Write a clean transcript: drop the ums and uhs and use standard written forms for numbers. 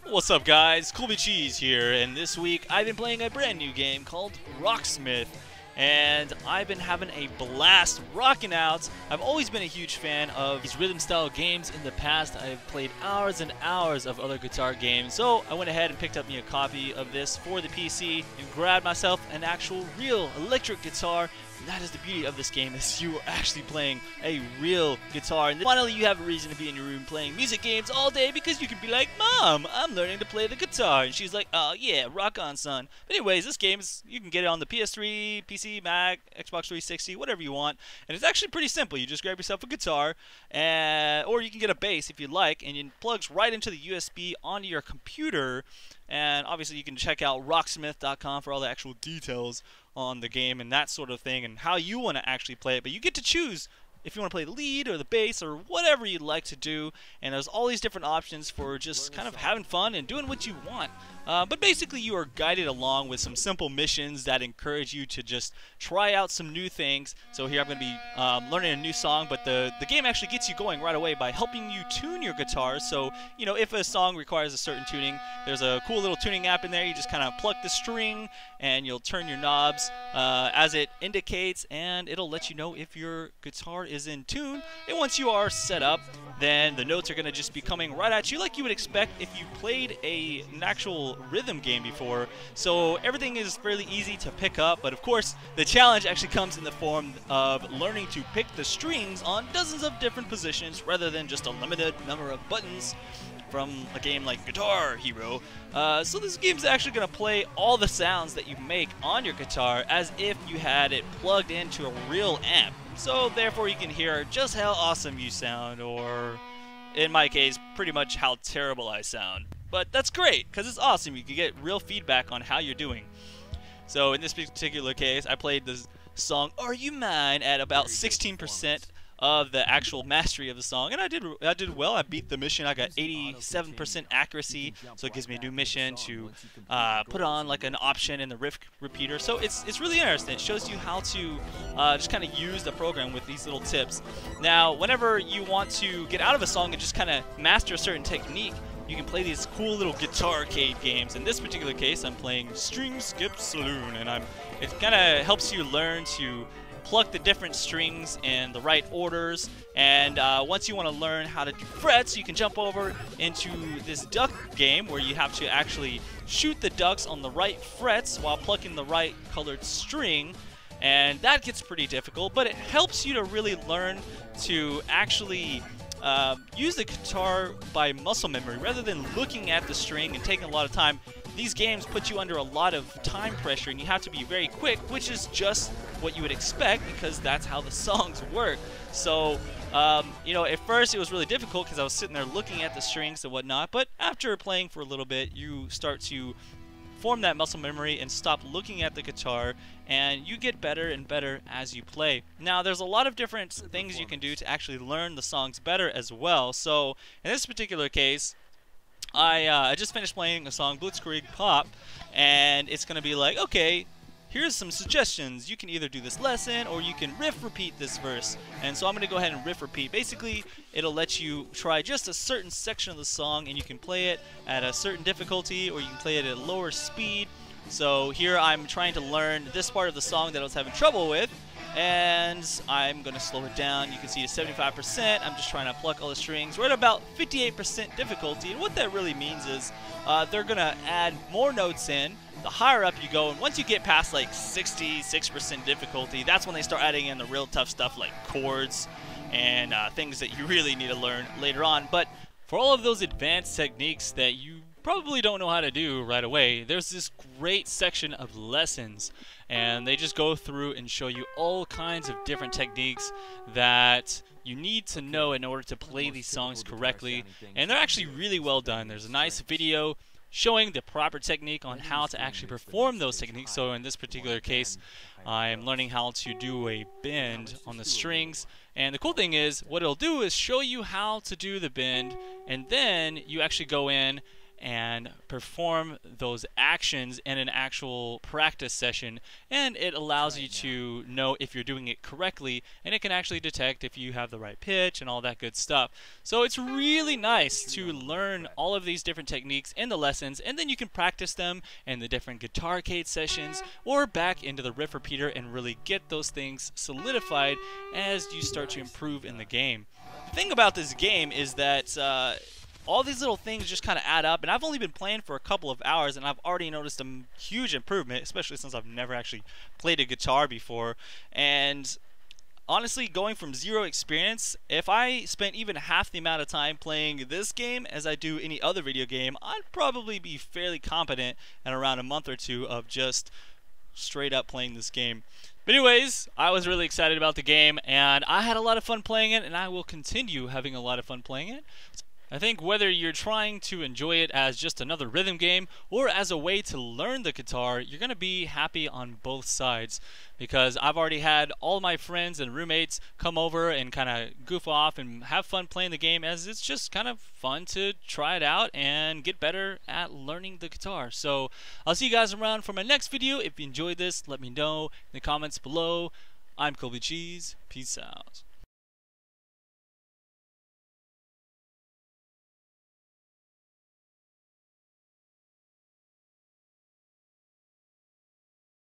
What's up, guys? Colby Cheese here, and this week I've been playing a brand new game called Rocksmith, and I've been having a blast rocking out. I've always been a huge fan of these rhythm style games. In the past, I've played hours and hours of other guitar games, so I went ahead and picked up me a copy of this for the PC and grabbed myself an actual real electric guitar. That is the beauty of this game, is you are actually playing a real guitar. And finally, you have a reason to be in your room playing music games all day, because you can be like, Mom, I'm learning to play the guitar. And she's like, oh yeah, rock on, son. But anyways, this game is, you can get it on the PS3, PC, Mac, Xbox 360, whatever you want. And it's actually pretty simple. You just grab yourself a guitar, or you can get a bass if you like, and it plugs right into the USB onto your computer. And obviously you can check out rocksmith.com for all the actual details on the game and that sort of thing and how you want to actually play it. But you get to choose if you want to play the lead or the bass or whatever you'd like to do, and there's all these different options for just kind of having fun and doing what you want. But basically you are guided along with some simple missions that encourage you to just try out some new things. So here I'm going to be learning a new song, but the game actually gets you going right away by helping you tune your guitar. So, you know, if a song requires a certain tuning, there's a cool little tuning app in there. You just kind of pluck the string and you'll turn your knobs as it indicates, and it'll let you know if your guitar is in tune. And once you are set up, then the notes are going to just be coming right at you like you would expect if you played an actual rhythm game before. So everything is fairly easy to pick up, but of course the challenge actually comes in the form of learning to pick the strings on dozens of different positions rather than just a limited number of buttons from a game like Guitar Hero. So this game is actually going to play all the sounds that you make on your guitar as if you had it plugged into a real amp. So therefore you can hear just how awesome you sound, or in my case, pretty much how terrible I sound. But that's great, because it's awesome. You can get real feedback on how you're doing. So in this particular case, I played this song Are You Mine at about 16% of the actual mastery of the song, and I did well. I beat the mission. I got 87% accuracy, so it gives me a new mission to put on like an option in the Riff repeater. So it's really interesting. It shows you how to just kind of use the program with these little tips. Now, whenever you want to get out of a song and just kind of master a certain technique, you can play these cool little Guitarcade games. In this particular case, I'm playing String Skip Saloon, and it kind of helps you learn to pluck the different strings in the right orders, and once you want to learn how to do frets, you can jump over into this duck game where you have to actually shoot the ducks on the right frets while plucking the right colored string, and that gets pretty difficult, but it helps you to really learn to actually use the guitar by muscle memory rather than looking at the string and taking a lot of time. These games put you under a lot of time pressure, and you have to be very quick, which is just what you would expect because that's how the songs work. So, you know, at first it was really difficult because I was sitting there looking at the strings and whatnot, but after playing for a little bit, you start to form that muscle memory and stop looking at the guitar, and you get better and better as you play. Now, there's a lot of different things you can do to actually learn the songs better as well. So, in this particular case, I just finished playing a song, Blitzkrieg Pop, and it's going to be like, okay, here's some suggestions. You can either do this lesson or you can riff repeat this verse. And so I'm going to go ahead and riff repeat. Basically, it'll let you try just a certain section of the song, and you can play it at a certain difficulty or you can play it at a lower speed. So here I'm trying to learn this part of the song that I was having trouble with, and I'm going to slow it down. You can see it's 75%. I'm just trying to pluck all the strings. We're at about 58% difficulty, and what that really means is they're going to add more notes in the higher up you go, and once you get past like 66% difficulty, that's when they start adding in the real tough stuff like chords and things that you really need to learn later on. But for all of those advanced techniques that you probably don't know how to do right away, there's this great section of lessons, and they just go through and show you all kinds of different techniques that you need to know in order to play these songs correctly, and they're actually really well done. There's a nice video showing the proper technique on how to actually perform those techniques. So in this particular case, I'm learning how to do a bend on the strings, and the cool thing is what it'll do is show you how to do the bend, and then you actually go in and perform those actions in an actual practice session, and it allows you to know if you're doing it correctly, and it can actually detect if you have the right pitch and all that good stuff. So it's really nice to learn all of these different techniques in the lessons, and then you can practice them in the different Guitarcade sessions or back into the Riff repeater and really get those things solidified as you start to improve in the game. The thing about this game is that all these little things just kind of add up, and I've only been playing for a couple of hours and I've already noticed a huge improvement, especially since I've never actually played a guitar before. And honestly, going from zero experience, if I spent even half the amount of time playing this game as I do any other video game, I'd probably be fairly competent in around a month or two of just straight up playing this game. But anyways, I was really excited about the game and I had a lot of fun playing it, and I will continue having a lot of fun playing it. I think whether you're trying to enjoy it as just another rhythm game or as a way to learn the guitar, you're going to be happy on both sides, because I've already had all my friends and roommates come over and kind of goof off and have fun playing the game, as it's just kind of fun to try it out and get better at learning the guitar. So I'll see you guys around for my next video. If you enjoyed this, let me know in the comments below. I'm Colby Cheese. Peace out.